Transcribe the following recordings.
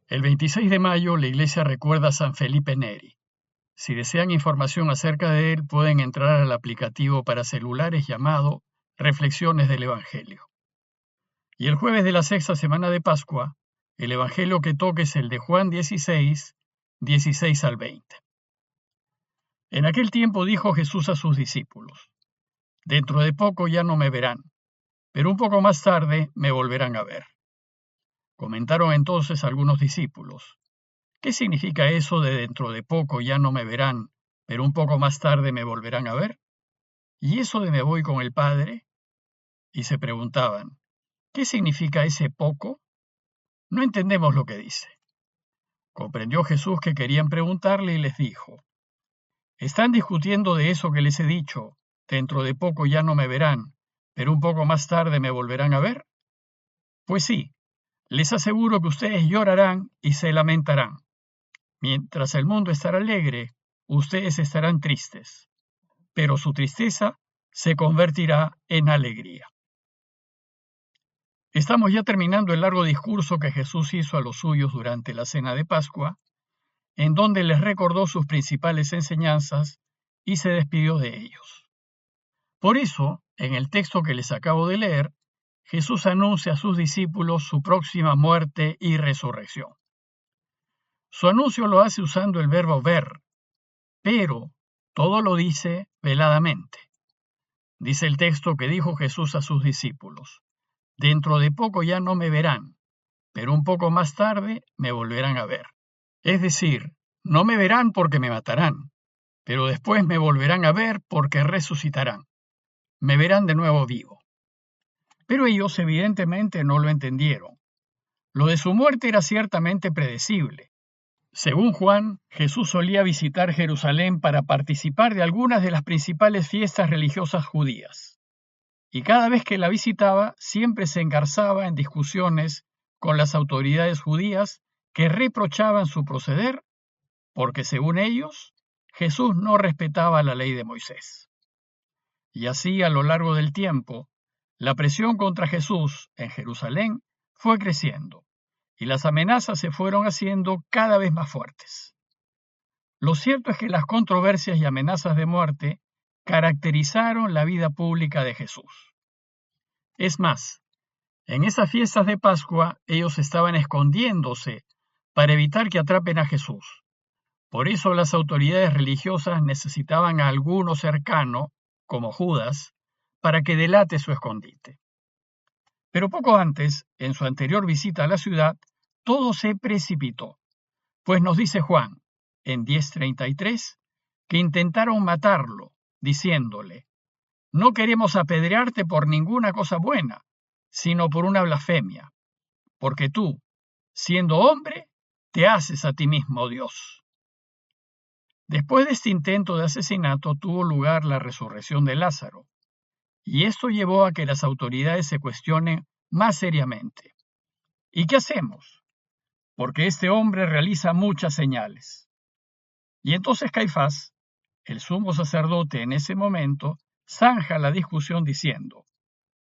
El 26 de mayo la iglesia recuerda a San Felipe Neri. Si desean información acerca de él, pueden entrar al aplicativo para celulares llamado Reflexiones del Evangelio. Y el jueves de la sexta semana de Pascua, el Evangelio que toca es el de Juan 16, 16 al 20. En aquel tiempo dijo Jesús a sus discípulos: Dentro de poco ya no me verán, pero un poco más tarde me volverán a ver. Comentaron entonces algunos discípulos: ¿Qué significa eso de dentro de poco ya no me verán, pero un poco más tarde me volverán a ver? ¿Y eso de me voy con el Padre? Y se preguntaban: ¿qué significa ese poco? No entendemos lo que dice. Comprendió Jesús que querían preguntarle y les dijo: ¿Están discutiendo de eso que les he dicho? Dentro de poco ya no me verán, pero un poco más tarde me volverán a ver. Pues sí, les aseguro que ustedes llorarán y se lamentarán. Mientras el mundo estará alegre, ustedes estarán tristes, pero su tristeza se convertirá en alegría. Estamos ya terminando el largo discurso que Jesús hizo a los suyos durante la cena de Pascua, en donde les recordó sus principales enseñanzas y se despidió de ellos. Por eso, en el texto que les acabo de leer, Jesús anuncia a sus discípulos su próxima muerte y resurrección. Su anuncio lo hace usando el verbo ver, pero todo lo dice veladamente. Dice el texto que dijo Jesús a sus discípulos: Dentro de poco ya no me verán, pero un poco más tarde me volverán a ver. Es decir, no me verán porque me matarán, pero después me volverán a ver porque resucitarán. Me verán de nuevo vivo. Pero ellos evidentemente no lo entendieron. Lo de su muerte era ciertamente predecible. Según Juan, Jesús solía visitar Jerusalén para participar de algunas de las principales fiestas religiosas judías. Y cada vez que la visitaba, siempre se engarzaba en discusiones con las autoridades judías que reprochaban su proceder, porque según ellos, Jesús no respetaba la ley de Moisés. Y así, a lo largo del tiempo, la presión contra Jesús en Jerusalén fue creciendo, y las amenazas se fueron haciendo cada vez más fuertes. Lo cierto es que las controversias y amenazas de muerte caracterizaron la vida pública de Jesús. Es más, en esas fiestas de Pascua ellos estaban escondiéndose para evitar que atrapen a Jesús. Por eso las autoridades religiosas necesitaban a alguno cercano, como Judas, para que delate su escondite. Pero poco antes, en su anterior visita a la ciudad, todo se precipitó, pues nos dice Juan, en 10:33, que intentaron matarlo, diciéndole: No queremos apedrearte por ninguna cosa buena, sino por una blasfemia, porque tú, siendo hombre, te haces a ti mismo Dios. Después de este intento de asesinato tuvo lugar la resurrección de Lázaro, y esto llevó a que las autoridades se cuestionen más seriamente. ¿Y qué hacemos? Porque este hombre realiza muchas señales. Y entonces Caifás, el sumo sacerdote en ese momento, zanja la discusión diciendo: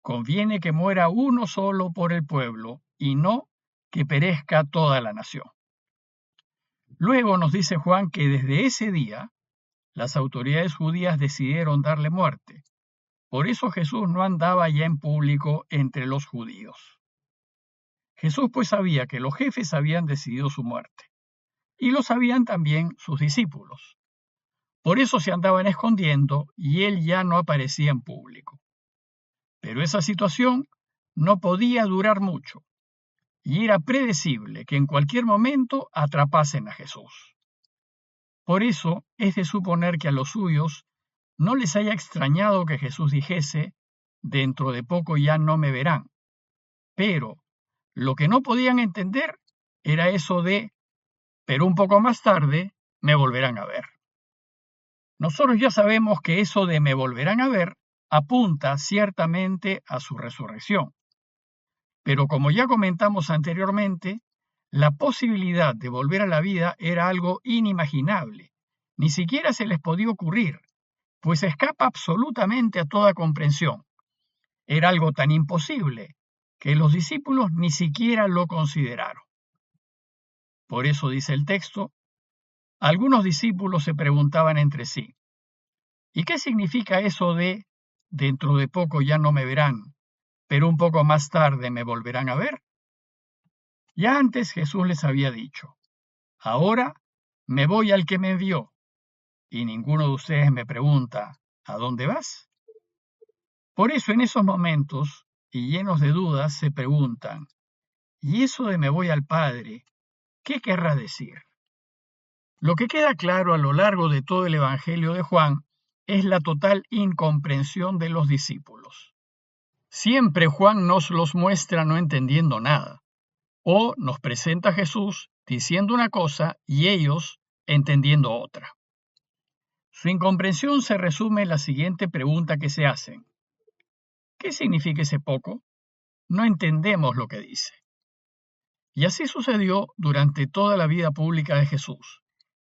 Conviene que muera uno solo por el pueblo, y no que perezca toda la nación. Luego nos dice Juan que desde ese día las autoridades judías decidieron darle muerte. Por eso Jesús no andaba ya en público entre los judíos. Jesús pues sabía que los jefes habían decidido su muerte, y lo sabían también sus discípulos. Por eso se andaban escondiendo y él ya no aparecía en público. Pero esa situación no podía durar mucho, y era predecible que en cualquier momento atrapasen a Jesús. Por eso es de suponer que a los suyos no les haya extrañado que Jesús dijese: Dentro de poco ya no me verán. Pero lo que no podían entender era eso de: pero un poco más tarde me volverán a ver. Nosotros ya sabemos que eso de me volverán a ver apunta ciertamente a su resurrección. Pero como ya comentamos anteriormente, la posibilidad de volver a la vida era algo inimaginable. Ni siquiera se les podía ocurrir, pues escapa absolutamente a toda comprensión. Era algo tan imposible que los discípulos ni siquiera lo consideraron. Por eso dice el texto, algunos discípulos se preguntaban entre sí, ¿y qué significa eso de dentro de poco ya no me verán, pero un poco más tarde me volverán a ver? Ya antes Jesús les había dicho, ahora me voy al que me envió, y ninguno de ustedes me pregunta, ¿a dónde vas? Por eso en esos momentos, y llenos de dudas, se preguntan, ¿y eso de me voy al Padre, qué querrá decir? Lo que queda claro a lo largo de todo el Evangelio de Juan es la total incomprensión de los discípulos. Siempre Juan nos los muestra no entendiendo nada, o nos presenta a Jesús diciendo una cosa y ellos entendiendo otra. Su incomprensión se resume en la siguiente pregunta que se hacen. ¿Qué significa ese poco? No entendemos lo que dice. Y así sucedió durante toda la vida pública de Jesús.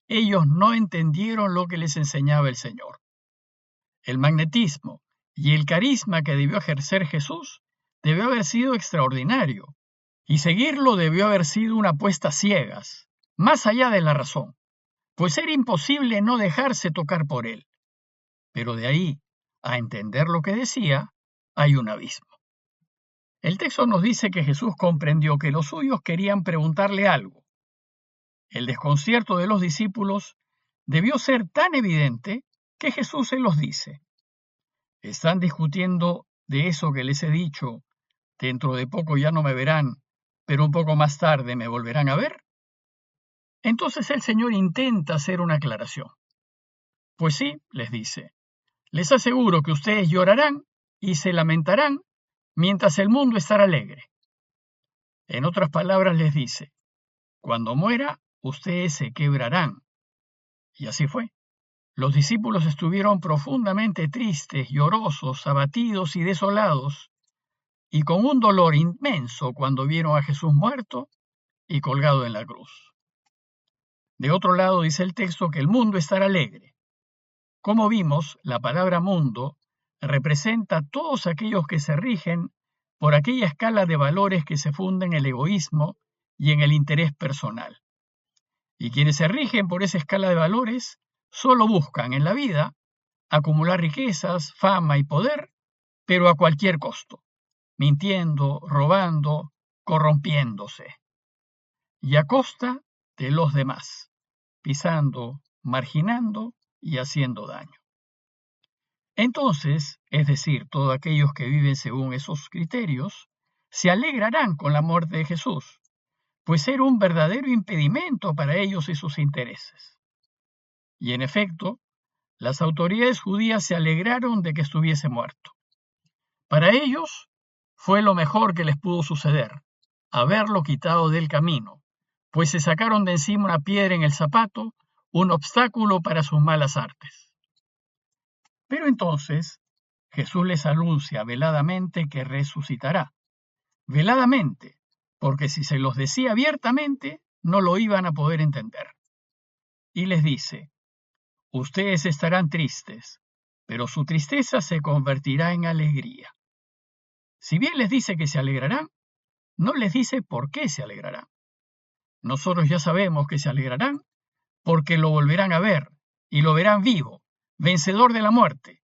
Ellos no entendieron lo que les enseñaba el Señor. El magnetismo y el carisma que debió ejercer Jesús debió haber sido extraordinario, y seguirlo debió haber sido una apuesta a ciegas, más allá de la razón, pues era imposible no dejarse tocar por él. Pero de ahí a entender lo que decía, hay un abismo. El texto nos dice que Jesús comprendió que los suyos querían preguntarle algo. El desconcierto de los discípulos debió ser tan evidente que Jesús se los dice. ¿Están discutiendo de eso que les he dicho? Dentro de poco ya no me verán, pero un poco más tarde me volverán a ver. Entonces el Señor intenta hacer una aclaración. Pues sí, les dice, les aseguro que ustedes llorarán y se lamentarán mientras el mundo estará alegre. En otras palabras les dice, cuando muera, ustedes se quebrarán. Y así fue. Los discípulos estuvieron profundamente tristes, llorosos, abatidos y desolados, y con un dolor inmenso cuando vieron a Jesús muerto y colgado en la cruz. De otro lado dice el texto que el mundo estará alegre. Como vimos, la palabra mundo representa a todos aquellos que se rigen por aquella escala de valores que se funda en el egoísmo y en el interés personal. Y quienes se rigen por esa escala de valores solo buscan en la vida acumular riquezas, fama y poder, pero a cualquier costo, mintiendo, robando, corrompiéndose, y a costa de los demás, pisando, marginando y haciendo daño. Entonces, es decir, todos aquellos que viven según esos criterios, se alegrarán con la muerte de Jesús, pues era un verdadero impedimento para ellos y sus intereses. Y en efecto, las autoridades judías se alegraron de que estuviese muerto. Para ellos fue lo mejor que les pudo suceder, haberlo quitado del camino, pues se sacaron de encima una piedra en el zapato, un obstáculo para sus malas artes. Pero entonces Jesús les anuncia veladamente que resucitará. Veladamente, porque si se los decía abiertamente, no lo iban a poder entender. Y les dice, ustedes estarán tristes, pero su tristeza se convertirá en alegría. Si bien les dice que se alegrarán, no les dice por qué se alegrarán. Nosotros ya sabemos que se alegrarán porque lo volverán a ver y lo verán vivo, vencedor de la muerte.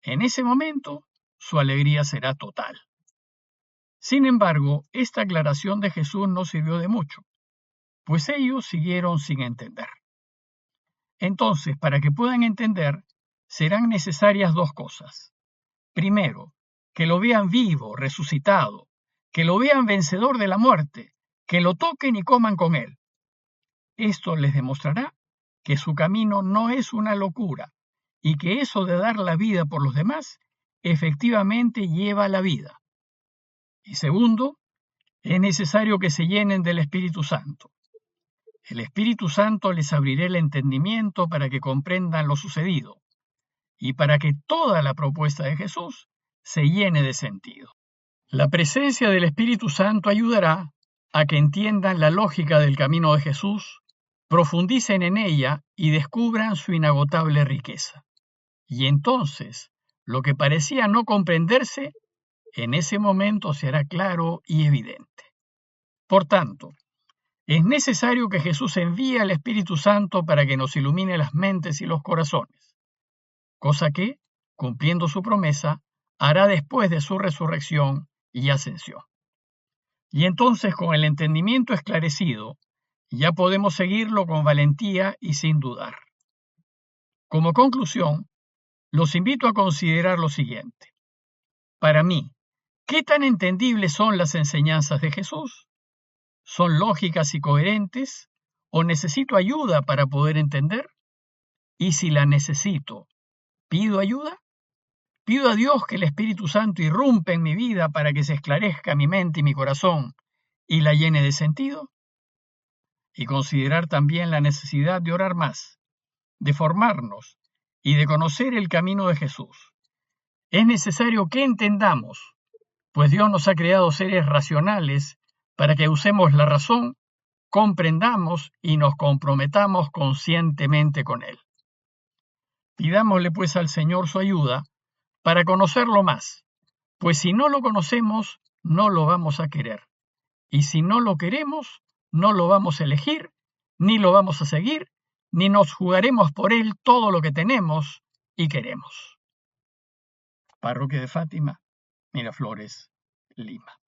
En ese momento, su alegría será total. Sin embargo, esta aclaración de Jesús no sirvió de mucho, pues ellos siguieron sin entender. Entonces, para que puedan entender, serán necesarias dos cosas. Primero, que lo vean vivo, resucitado, que lo vean vencedor de la muerte, que lo toquen y coman con él. Esto les demostrará que su camino no es una locura y que eso de dar la vida por los demás efectivamente lleva a la vida. Y segundo, es necesario que se llenen del Espíritu Santo. El Espíritu Santo les abrirá el entendimiento para que comprendan lo sucedido y para que toda la propuesta de Jesús se llene de sentido. La presencia del Espíritu Santo ayudará a que entiendan la lógica del camino de Jesús, profundicen en ella y descubran su inagotable riqueza. Y entonces, lo que parecía no comprenderse, en ese momento será claro y evidente. Por tanto, Es necesario que Jesús envíe al Espíritu Santo para que nos ilumine las mentes y los corazones, cosa que, cumpliendo su promesa, hará después de su resurrección y ascensión. Y entonces, con el entendimiento esclarecido, ya podemos seguirlo con valentía y sin dudar. Como conclusión, los invito a considerar lo siguiente. Para mí, ¿qué tan entendibles son las enseñanzas de Jesús? ¿Son lógicas y coherentes? ¿O necesito ayuda para poder entender? Y si la necesito, ¿pido ayuda? ¿Pido a Dios que el Espíritu Santo irrumpa en mi vida para que se esclarezca mi mente y mi corazón y la llene de sentido? Y considerar también la necesidad de orar más, de formarnos y de conocer el camino de Jesús. Es necesario que entendamos, pues Dios nos ha creado seres racionales para que usemos la razón, comprendamos y nos comprometamos conscientemente con Él. Pidámosle pues al Señor su ayuda para conocerlo más, pues si no lo conocemos, no lo vamos a querer. Y si no lo queremos, no lo vamos a elegir, ni lo vamos a seguir, ni nos jugaremos por Él todo lo que tenemos y queremos. Parroquia de Fátima, Miraflores, Lima.